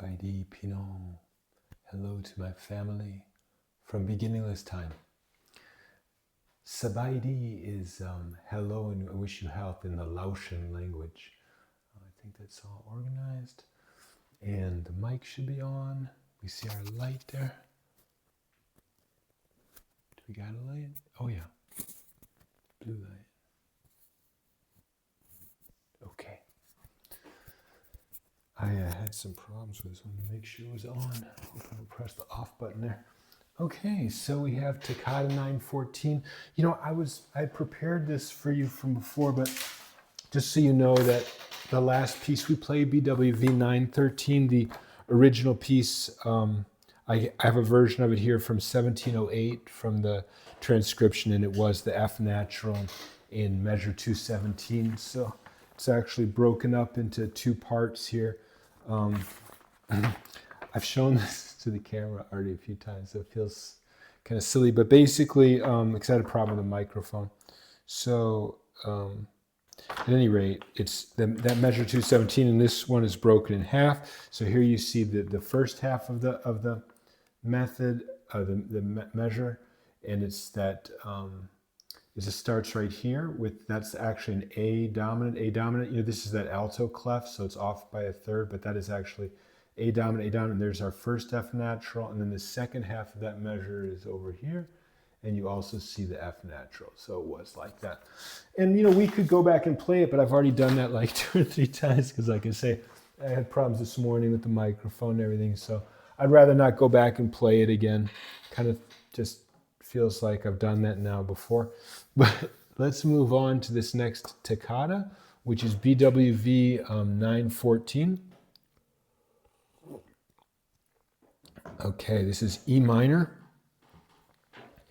Sabaidi Pinon. Hello to my family from beginningless time. Sabaidi is hello and I wish you health in the Laotian language. I think that's all organized. And the mic should be on. We see our light there. Do we got a light? Oh yeah, blue light. Okay. I had some problems with this one to make sure it was on. Hope I don't press the off button there. Okay, so we have Toccata 914. You know, I prepared this for you from before, but just so you know that the last piece we played, BWV 913, the original piece, I have a version of it here from 1708 from the transcription, and it was the F natural in measure 217. So it's actually broken up into two parts here. I've shown this to the camera already a few times, so it feels kind of silly, but basically, because I had a problem with the microphone. So at any rate, it's that measure 217, and this one is broken in half. So here you see the first half of the method, the measure, and it's that it just starts right here with, that's actually an A dominant. You know, this is that alto clef, so it's off by a third, but that is actually A dominant. And there's our first F natural, and then the second half of that measure is over here, and you also see the F natural. So it was like that. And you know, we could go back and play it, but I've already done that like 2 or 3 times, because like I say, I had problems this morning with the microphone and everything, so I'd rather not go back and play it again. Kind of just feels like I've done that now before. But let's move on to this next toccata, which is BWV 914. Okay, this is E minor.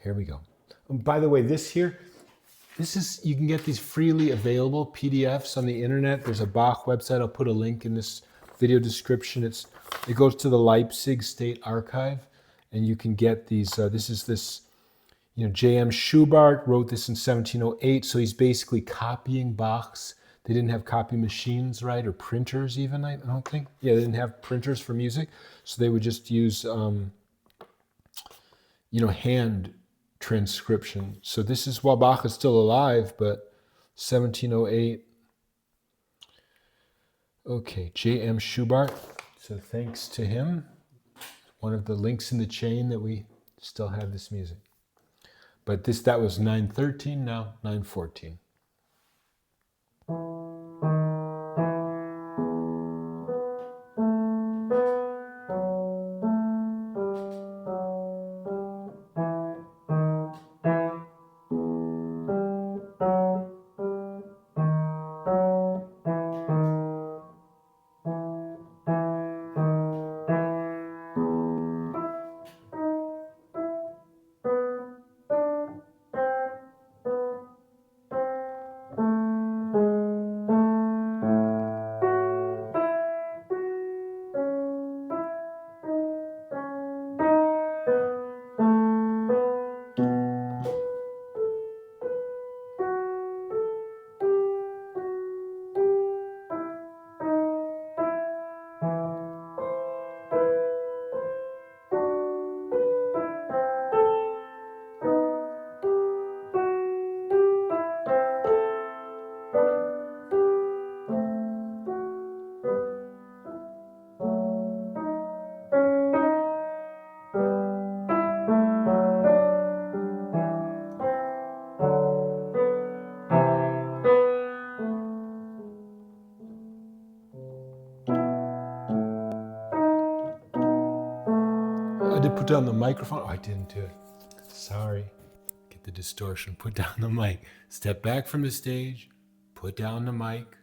Here we go. By the way, this is, you can get these freely available PDFs on the internet. There's a Bach website. I'll put a link in this video description. It goes to the Leipzig State Archive, and you can get these. You know, J.M. Schubart wrote this in 1708, so he's basically copying Bach's. They didn't have copy machines, right, or printers even, I don't think. Yeah, they didn't have printers for music, so they would just use, you know, hand transcription. So this is while Bach is still alive, but 1708. Okay, J.M. Schubart, so thanks to him, one of the links in the chain that we still have this music. But that was 913, now 914. I did put down the microphone. Oh, I didn't do it. Sorry. Get the distortion. Put down the mic. Step back from the stage. Put down the mic.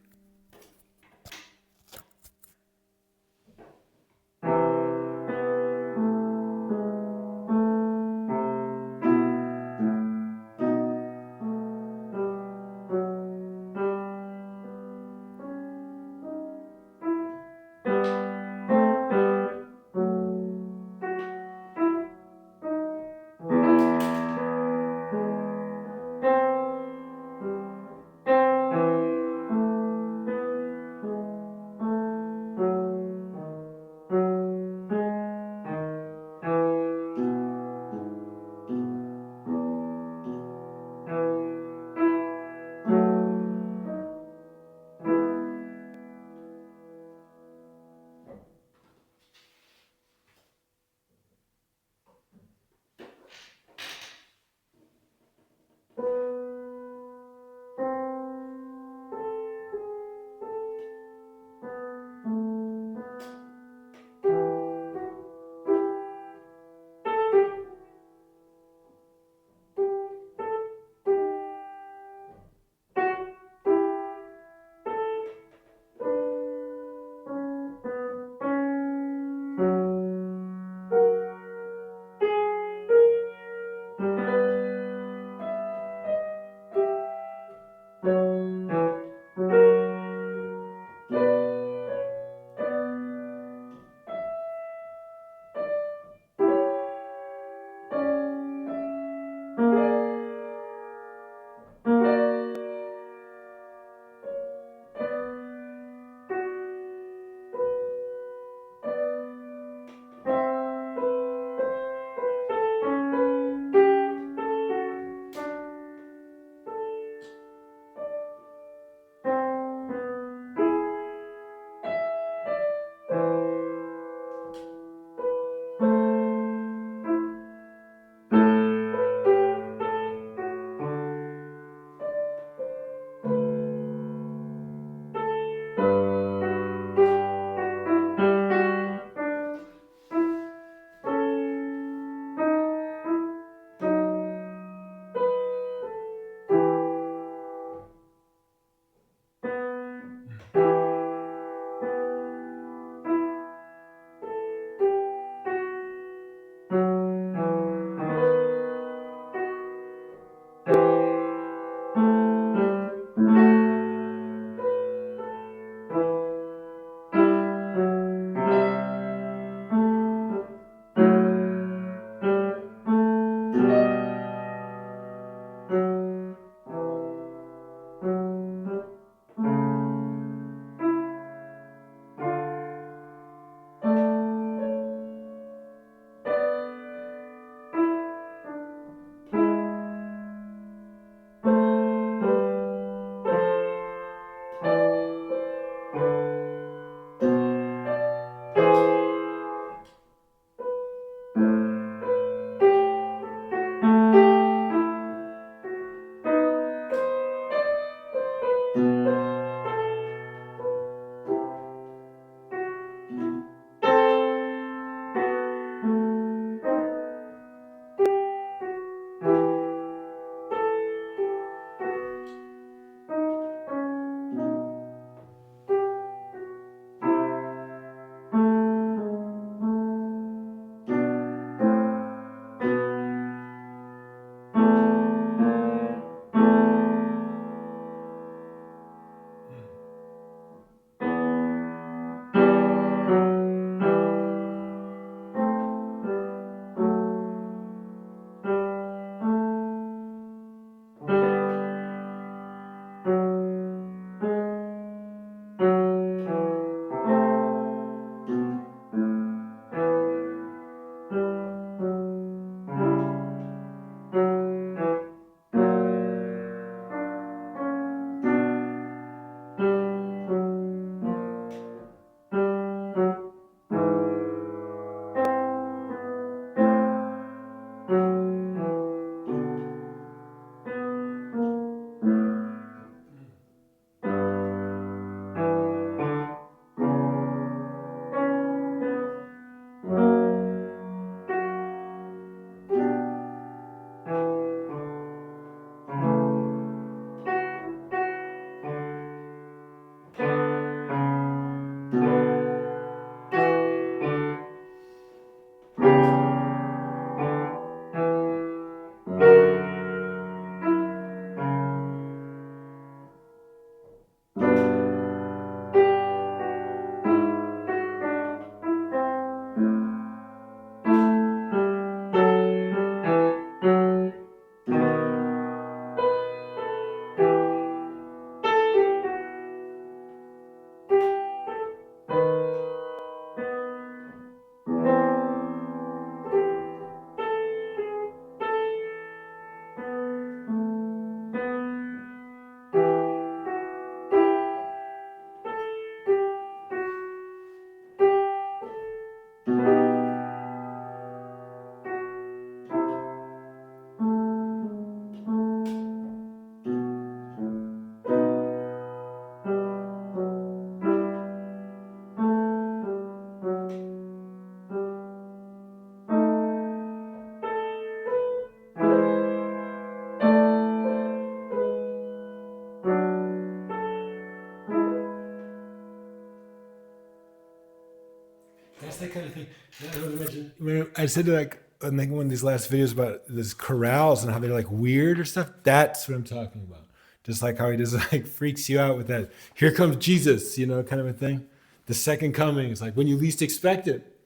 That's that kind of thing. I want to mention. I said like I think one of these last videos about these chorales and how they're like weird or stuff. That's what I'm talking about. Just like how he just like freaks you out with that. Here comes Jesus, kind of a thing. The second coming is like when you least expect it.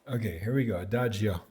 Okay, here we go. Adagio.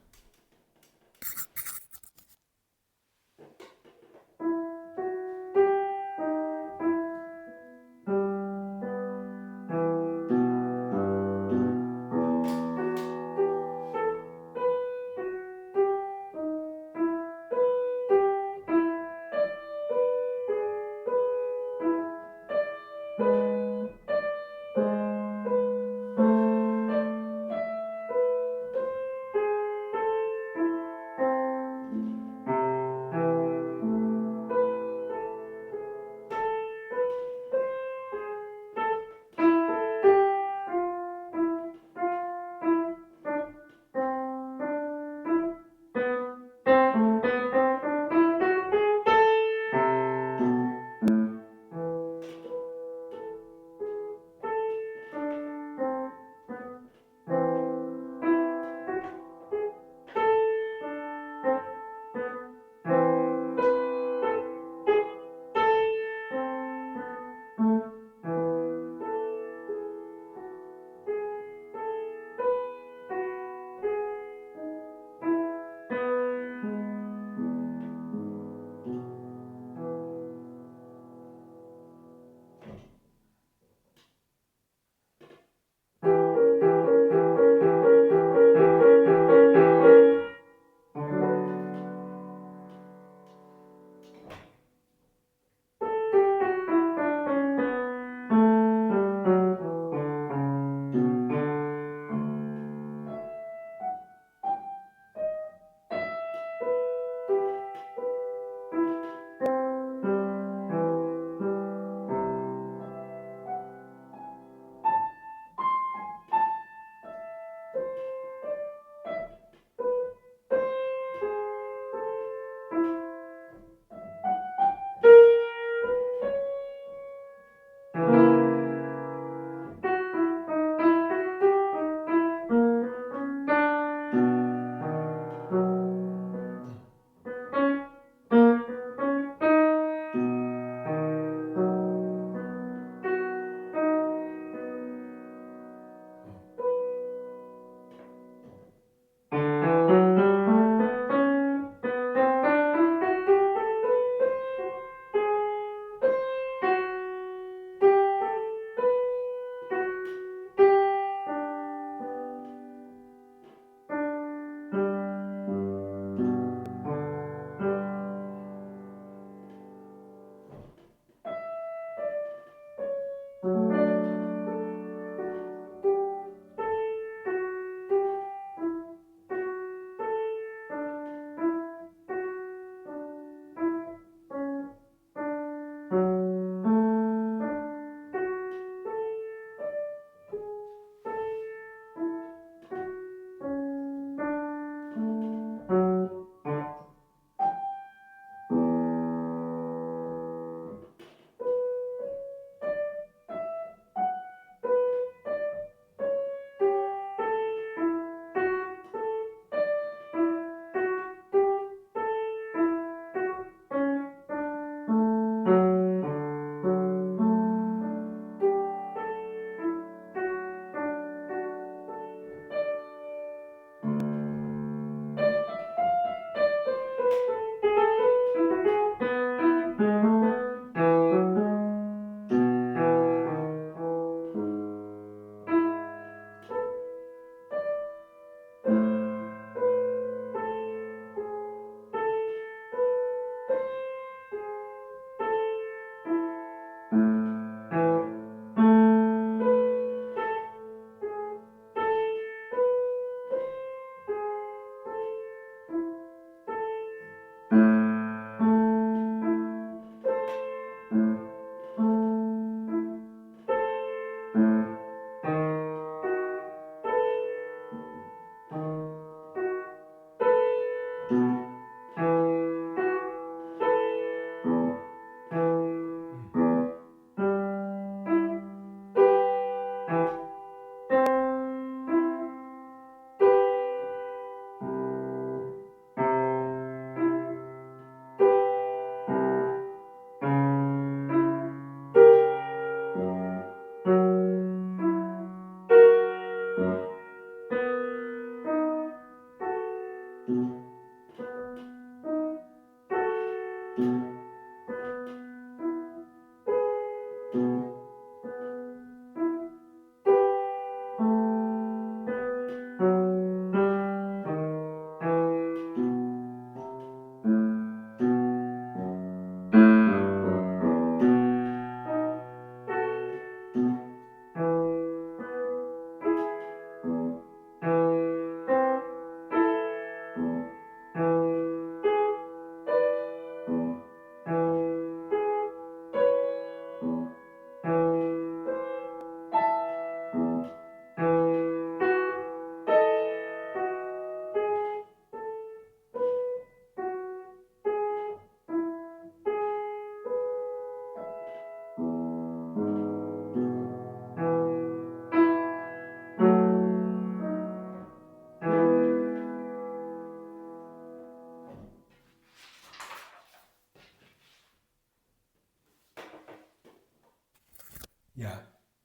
Yeah.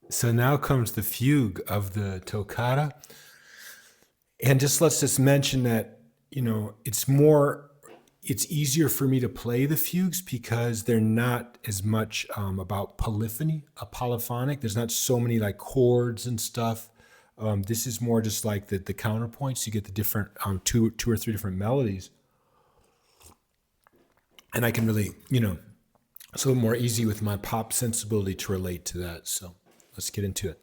So now comes the fugue of the toccata. And let's just mention that, it's easier for me to play the fugues because they're not as much about polyphony, a polyphonic. There's not so many like chords and stuff. This is more just like the counterpoints. You get the different two or three different melodies. And I can really, it's a little more easy with my pop sensibility to relate to that. So let's get into it.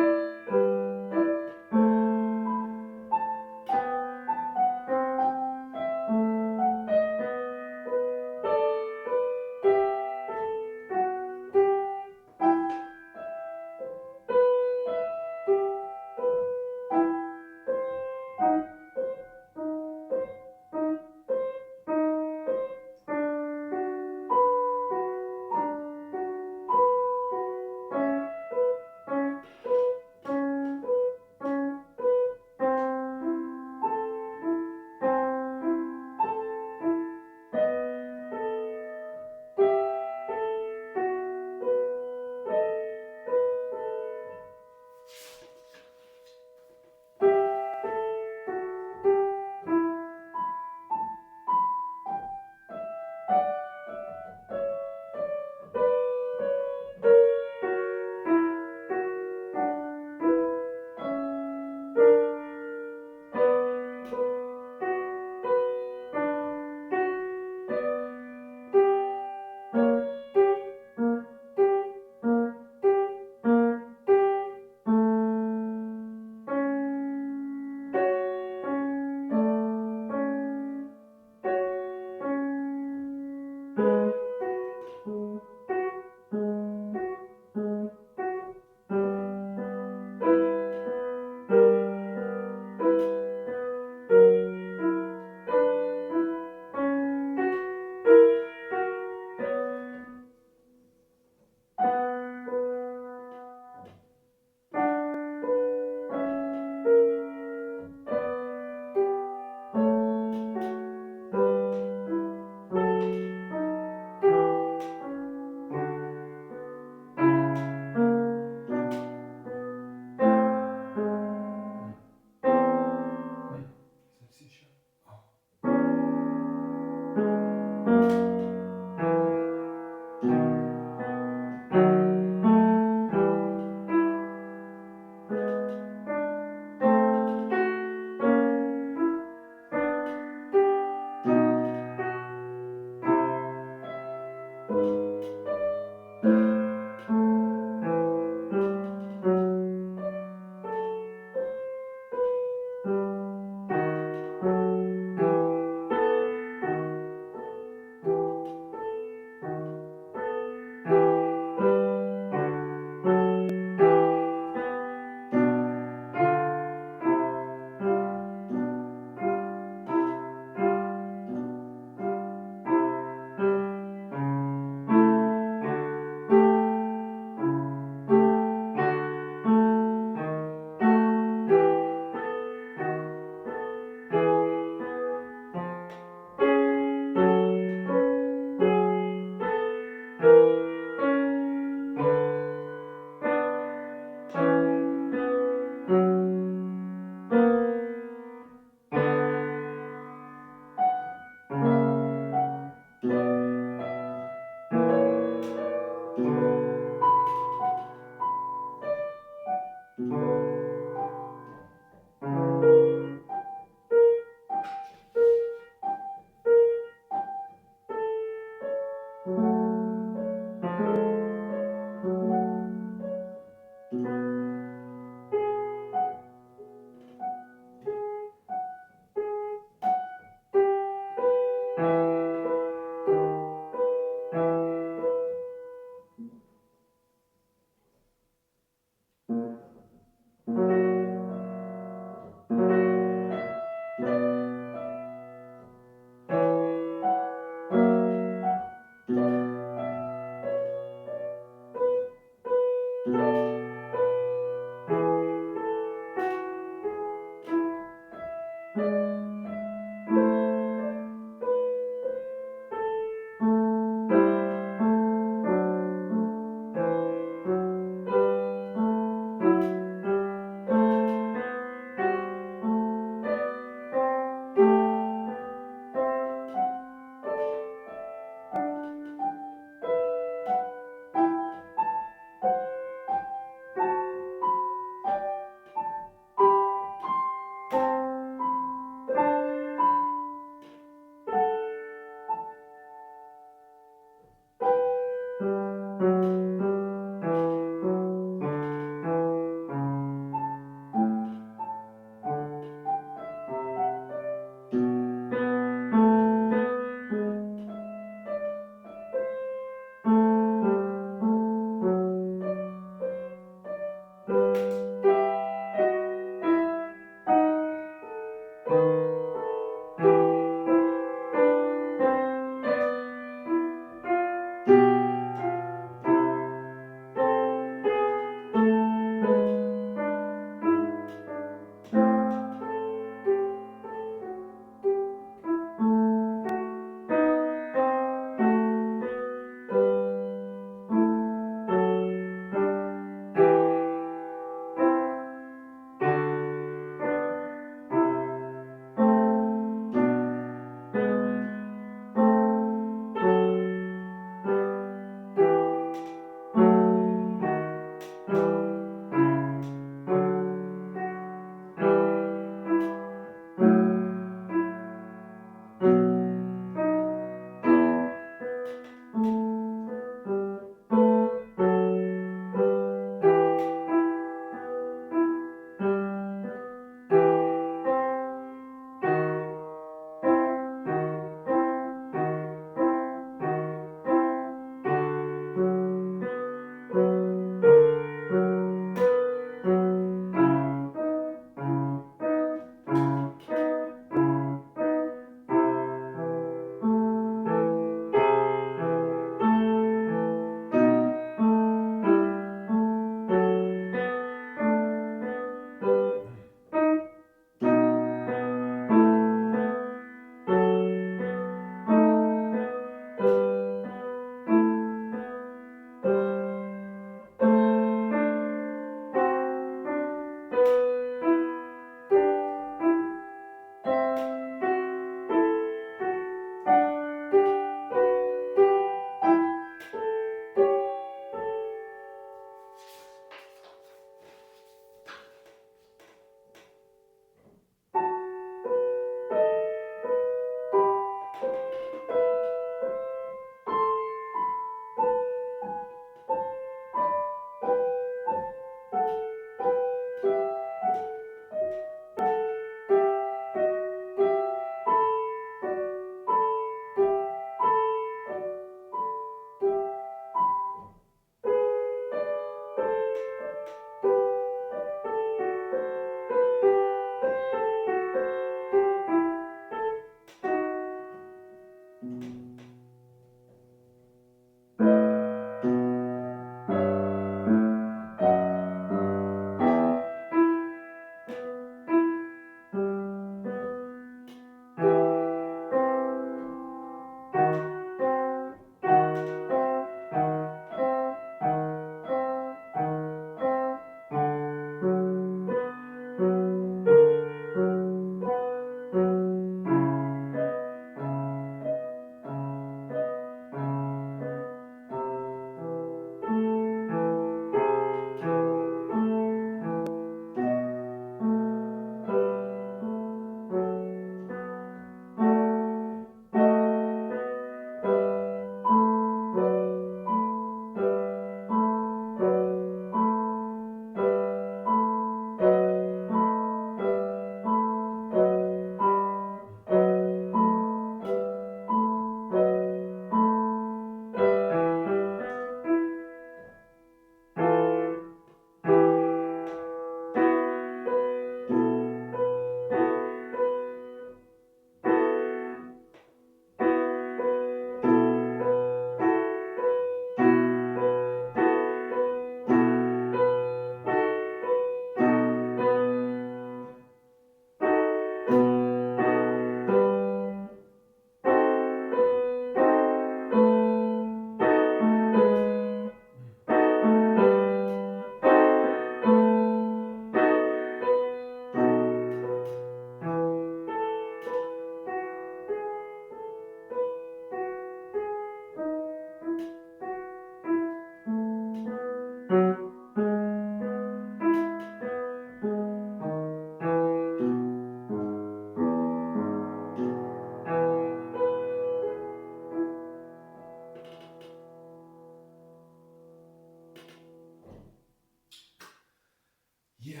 Yeah.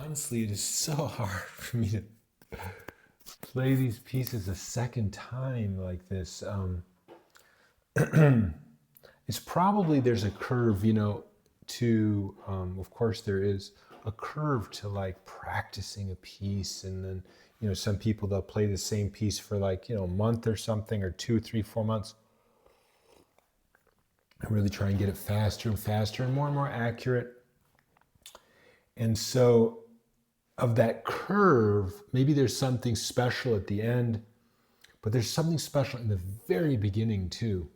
Honestly, it is so hard for me to play these pieces a second time like this. It's probably there's a curve, to, of course, there is a curve to like practicing a piece. And then, some people, they'll play the same piece for like, a month or something, or 2, 3, 4 months. And really try and get it faster and faster and more accurate. And so of that curve, maybe there's something special at the end, but there's something special in the very beginning too,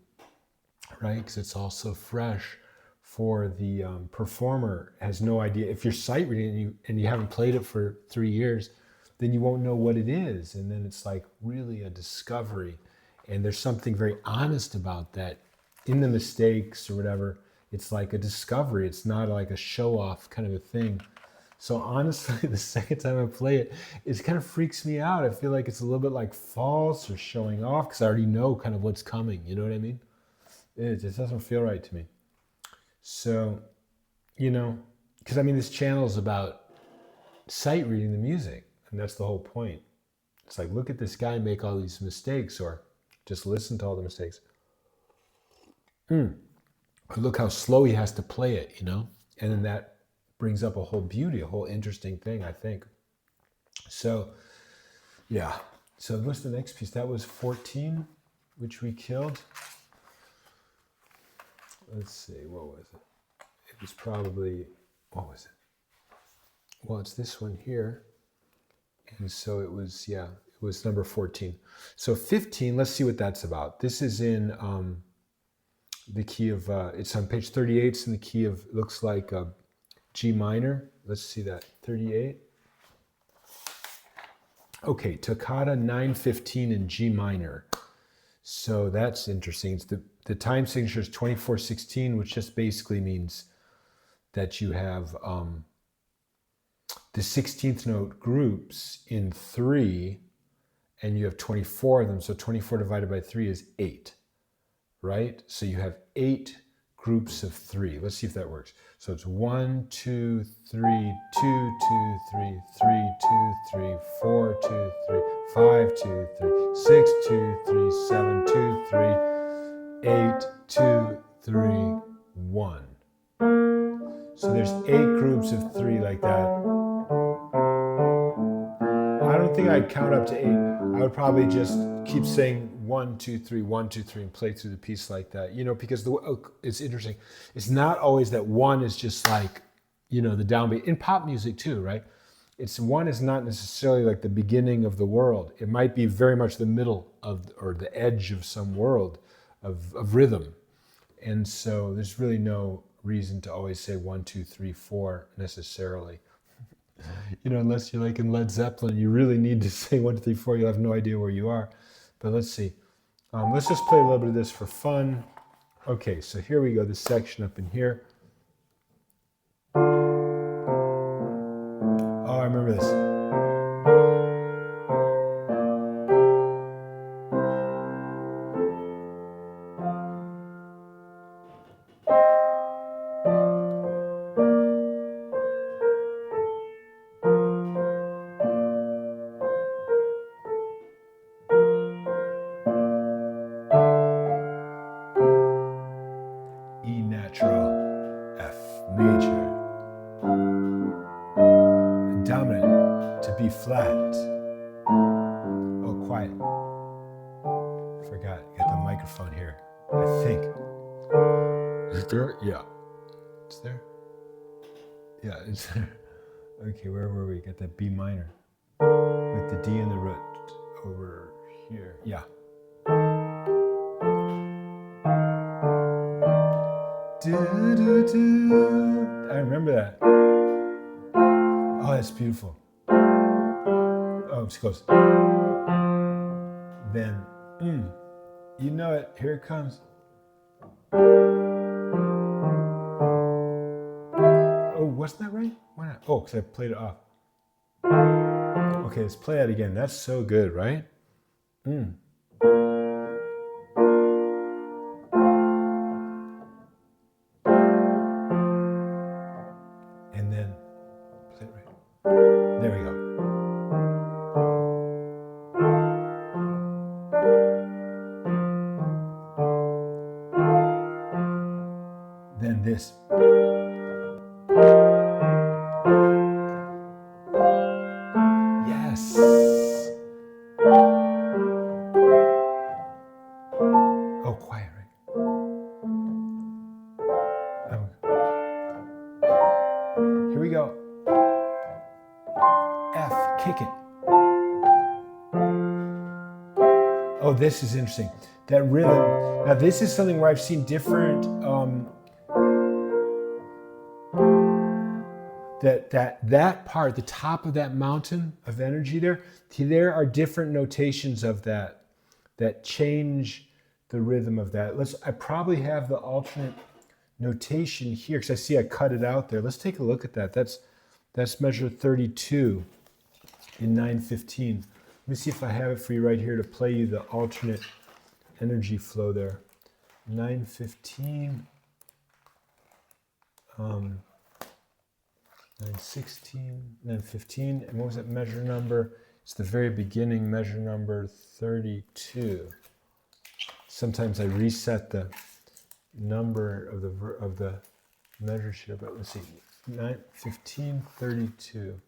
right? Because it's also fresh for the performer. Has no idea. If you're sight reading and you haven't played it for 3 years, then you won't know what it is. And then it's like really a discovery. And there's something very honest about that in the mistakes or whatever. It's like a discovery. It's not like a show off kind of a thing. So honestly, the second time I play it, it kind of freaks me out. I feel like it's a little bit like false or showing off because I already know kind of what's coming. You know what I mean? It just doesn't feel right to me. So, because this channel is about sight reading the music. And that's the whole point. It's like, look at this guy make all these mistakes, or just listen to all the mistakes. Or look how slow he has to play it, And then that brings up a whole beauty, a whole interesting thing, I think. So, yeah. So what's the next piece? That was 14, which we killed. Let's see, what was it? It was probably, what was it? Well, it's this one here. And so it was, it was number 14. So 15, let's see what that's about. This is in the key of, it's on page 38. It's in the key of, it looks like G minor. Let's see that, 38. Okay, Toccata 915 in G minor. So that's interesting. It's the time signature is 24/16, which just basically means that you have the 16th note groups in 3, and you have 24 of them. So 24 divided by 3 is 8, right? So you have 8 groups of 3. Let's see if that works. So it's 1, 2, 3, 2, 2, 3, 3, 2, 3, 4, 2, 3, 5, 2, 3, 6, 2, 3, 7, 2, 3, 8, 2, 3, 1. So there's 8 groups of 3 like that. I don't think I'd count up to 8. I would probably just keep saying 1, 2, 3, 1, 2, 3, and play through the piece like that. You know, because it's interesting. It's not always that 1 is just like, you know, the downbeat in pop music too, right? It's 1 is not necessarily like the beginning of the world. It might be very much the middle of, or the edge of some world of rhythm. And so there's really no reason to always say 1, 2, 3, 4 necessarily. You know, unless you're like in Led Zeppelin, you really need to say 1, 2, 3, 4. You'll have no idea where you are. But let's see. Let's just play a little bit of this for fun. Okay, so here we go. This section up in here. Oh, I remember this. E natural, F major. Dominant to B flat. Oh, quiet. Forgot, got the microphone here, I think. Is it there? Yeah. It's there? Yeah, it's there. Okay, where were we? Got that B minor with the D in the root over here. Yeah. Do, do, do. I remember that. Oh, that's beautiful. Oh, it's close. Then, you know it. Here it comes. Oh, wasn't that right? Why not? Oh, because I played it off. Okay, let's play that again. That's so good, right? And then play it right. There we go. Then this. Yes. Oh, quiet, right? Here we go. F, kick it. Oh, this is interesting. That rhythm. Now, this is something where I've seen different. That part, the top of that mountain of energy there are different notations of that change the rhythm of that. I probably have the alternate notation here because I see I cut it out there. Let's take a look at that. That's measure 32 in 915. Let me see if I have it for you right here to play you the alternate energy flow there. 915. 916, 915, and what was that measure number? It's the very beginning, measure number 32. Sometimes I reset the number of the measures here, but let's see, 915, 32.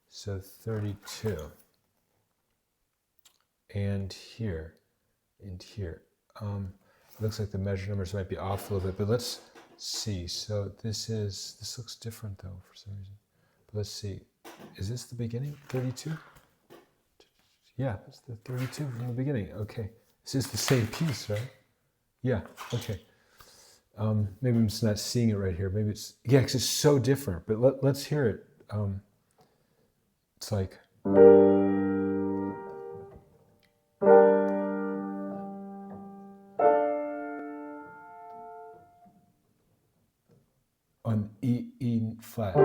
So 32. And here, and here. It looks like the measure numbers might be off a little bit, but let's see. So this looks different though for some reason. But let's see. Is this the beginning? 32? Yeah, it's the 32 from the beginning. Okay. This is the same piece, right? Yeah, okay. Maybe I'm just not seeing it right here. Maybe it's, yeah, because it's so different. But let's hear it. It's like... on E flat.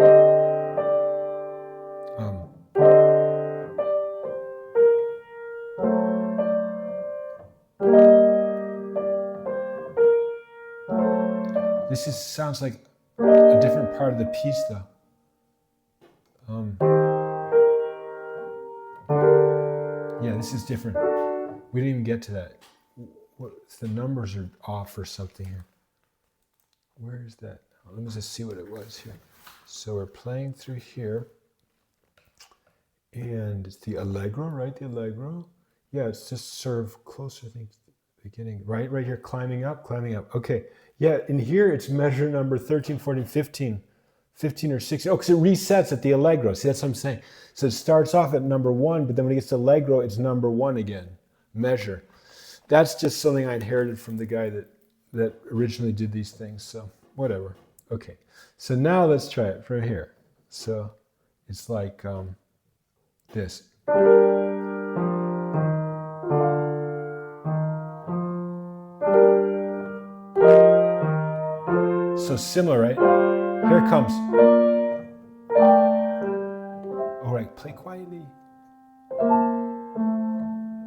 This sounds like a different part of the piece, though. Yeah, this is different. We didn't even get to that. The numbers are off or something here. Where is that? Let me just see what it was here. So we're playing through here. And it's the allegro, right? The allegro. Yeah, it's just sort of closer, I think, to the beginning. Right here, climbing up, climbing up. Okay. Yeah, in here it's measure number 13, 14, 15. 15 or 16. Oh, because it resets at the allegro. See, that's what I'm saying. So it starts off at number 1, but then when it gets to allegro, it's number 1 again. Measure. That's just something I inherited from the guy that originally did these things. So whatever. Okay. So now let's try it from here. So it's like this. So similar, right? Here it comes. All right, play quietly.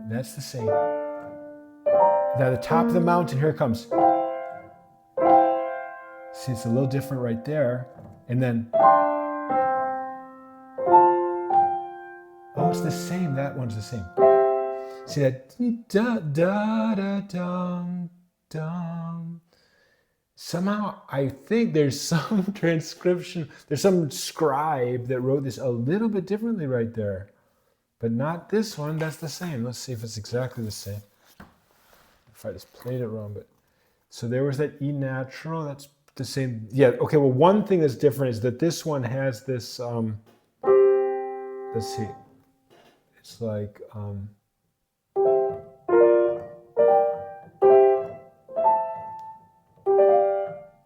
That's the same. Now the top of the mountain, here it comes. See, it's a little different right there. And then, oh, it's the same. That one's the same. See that? Da, da, da, dum, dum. Somehow, I think there's some transcription, there's some scribe that wrote this a little bit differently right there. But not this one, that's the same. Let's see if it's exactly the same. If I just played it wrong, but. So there was that E natural, that's the same. Yeah, okay, well, one thing that's different is that this one has this, let's see. It's like,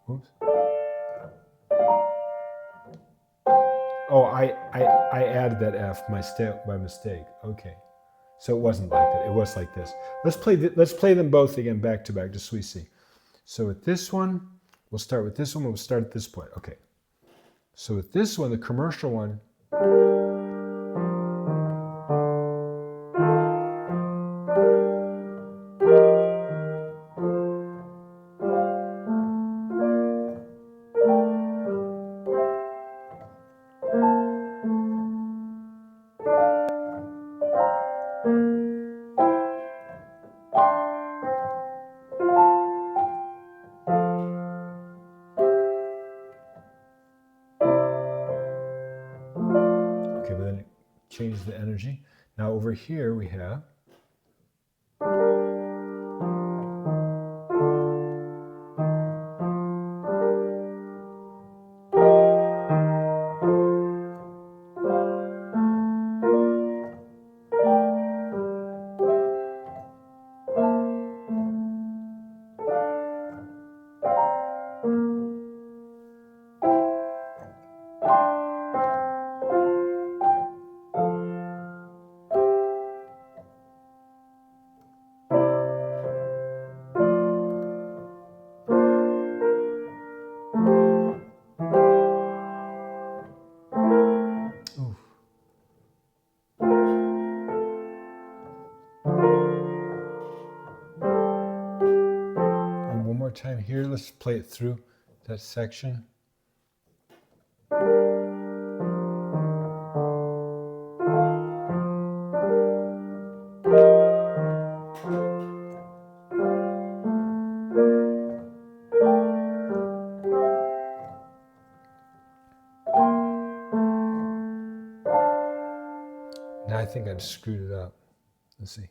oops. Oh, I added that F by mistake. Okay, so it wasn't like that. It was like this. Let's play them both again back to back, just so we see. So with this one, we'll start with this one. We'll start at this point. Okay. So with this one, the commercial one. Okay, but then it changes the energy. Now over here we have. Time here, let's play it through that section. Now I think I screwed it up. Let's see.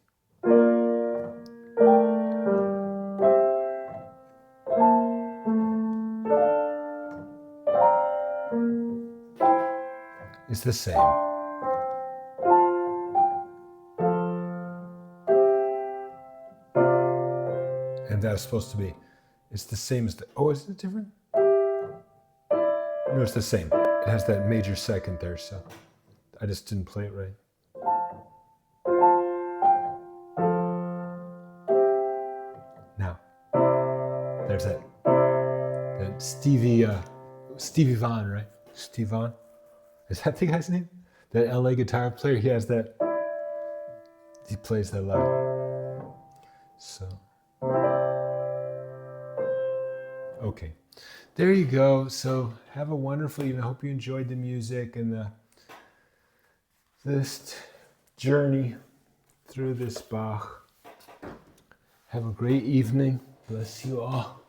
It's the same. And that's supposed to be, it's the same as the, oh, is it different? No, it's the same. It has that major second there, so I just didn't play it right. Now, there's that Stevie Vaughan, right? Steve Vaughan. Is that the guy's name? That LA guitar player, he has that, he plays that loud. So, okay. There you go. So have a wonderful evening. I hope you enjoyed the music and this journey through this Bach. Have a great evening. Bless you all.